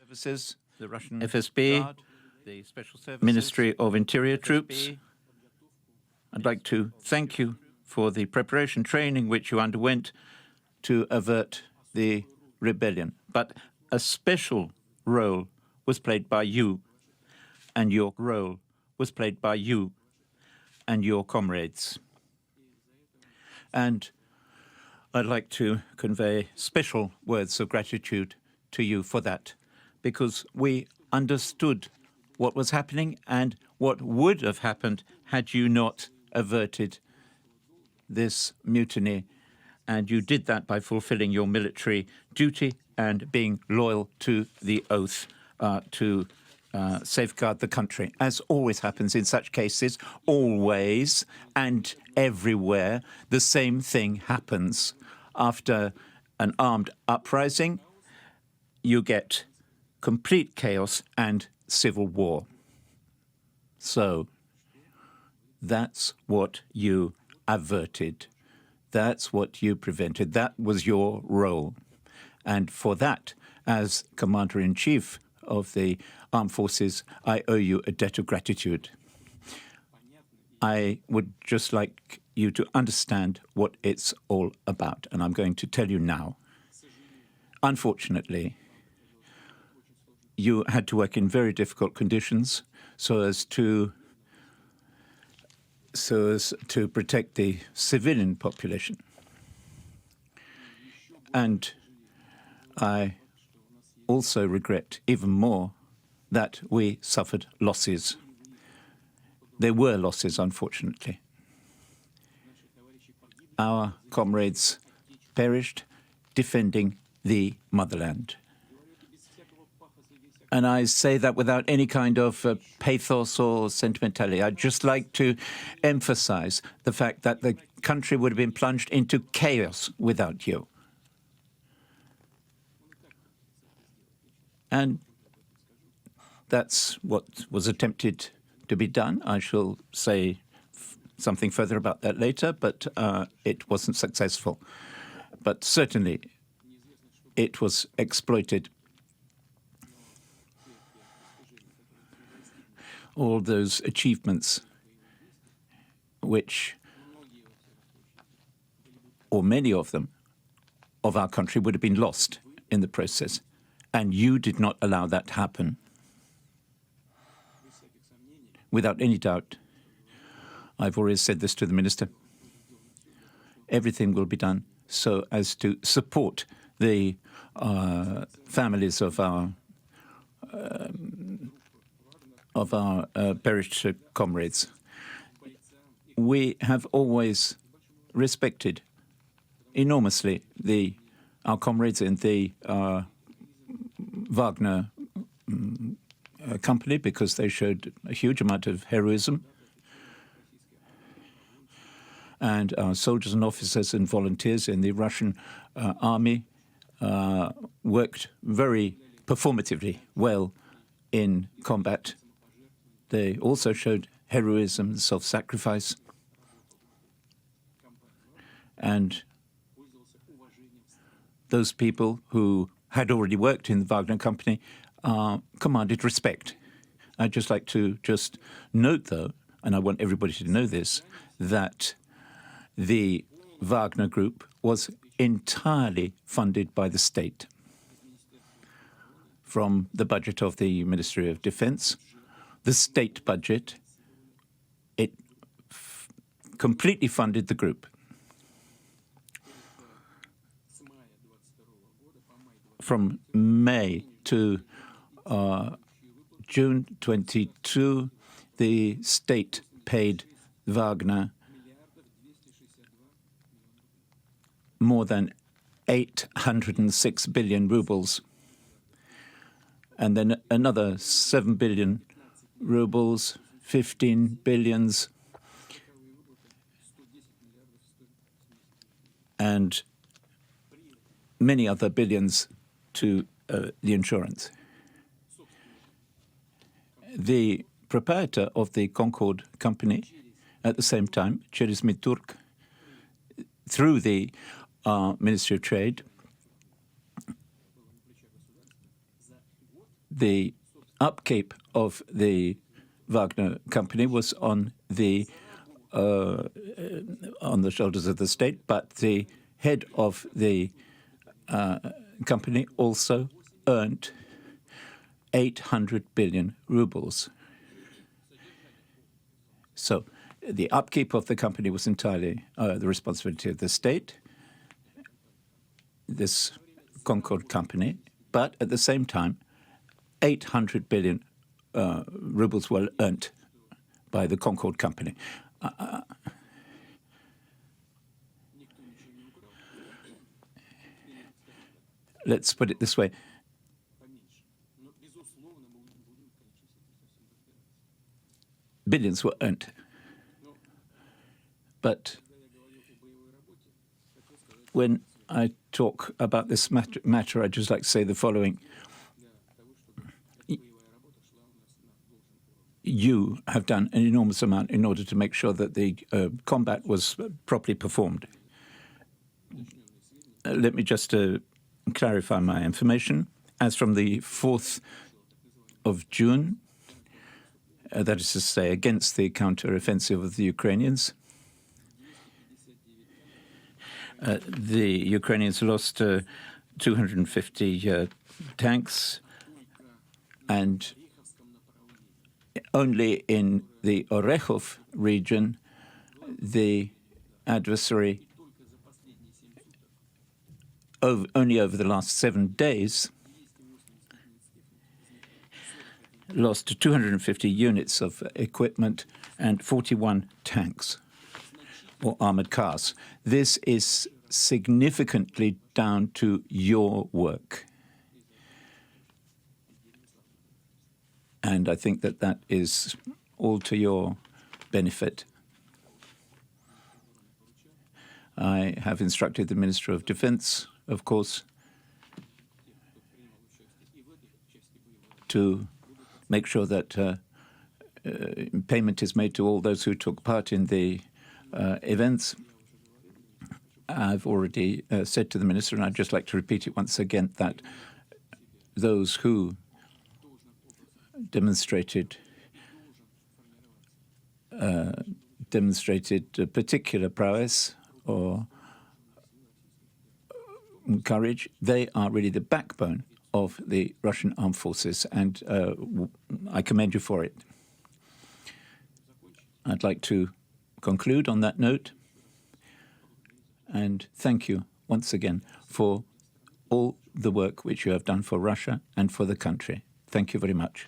Services, the Russian FSB, the Special Services, Ministry of Interior Troops. I'd like to thank you for the preparation training which you underwent to avert the rebellion. But a special role was played by you, and your role was played by you and your comrades. And I'd like to convey special words of gratitude to you for that, because we understood what was happening and what would have happened had you not averted this mutiny. And you did that by fulfilling your military duty and being loyal to the oath to safeguard the country. As always happens in such cases, always and everywhere, the same thing happens. After an armed uprising, you get complete chaos and civil war. So that's what you averted. That's what you prevented. That was your role. And for that, as Commander-in-Chief of the Armed Forces, I owe you a debt of gratitude. I would just like you to understand what it's all about, and I'm going to tell you now. Unfortunately, you had to work in very difficult conditions so as to protect the civilian population. And I also regret even more that we suffered losses. There were losses, unfortunately. Our comrades perished defending the motherland. And I say that without any kind of pathos or sentimentality. I'd just like to emphasize the fact that the country would have been plunged into chaos without you. And that's what was attempted to be done. I shall say something further about that later, but it wasn't successful. But certainly it was exploited. All those achievements which, or many of them, of our country would have been lost in the process. And you did not allow that to happen. Without any doubt, I've already said this to the minister, everything will be done so as to support the families of our perished comrades. We have always respected enormously our comrades in the Wagner company because they showed a huge amount of heroism. And our soldiers and officers and volunteers in the Russian army worked very performatively well in combat. They also showed heroism and self-sacrifice. And those people who had already worked in the Wagner company commanded respect. I'd just like to note, though, and I want everybody to know this, that the Wagner Group was entirely funded by the state from the budget of the Ministry of Defense. The state budget, it completely funded the group. From May to June 22, the state paid Wagner more than 806 billion rubles, and then another 7 billion rubles, 15 billions, and many other billions to the insurance. The proprietor of the Concord company, at the same time, Turk, through the Ministry of Trade, the upkeep of the Wagner company was on the shoulders of the state, but the head of the company also earned 800 billion rubles. So the upkeep of the company was entirely the responsibility of the state, this Concord company, but at the same time, 800 billion rubles were earned by the Concord company. Let's put it this way. Billions were earned. But when I talk about this matter, I'd just like to say the following. You have done an enormous amount in order to make sure that the combat was properly performed. Let me just clarify my information. As from the 4th of June, that is to say, against the counter-offensive of the Ukrainians, the Ukrainians lost 250 tanks, and only in the Orekhov region, the adversary, only over the last 7 days, lost 250 units of equipment and 41 tanks or armored cars. This is significantly down to your work. And I think that that is all to your benefit. I have instructed the Minister of Defense, of course, to make sure that payment is made to all those who took part in the events. I've already said to the Minister, and I'd just like to repeat it once again, that those who demonstrated particular prowess or courage, they are really the backbone of the Russian armed forces, and I commend you for it. I'd like to conclude on that note and thank you once again for all the work which you have done for Russia and for the country. Thank you very much.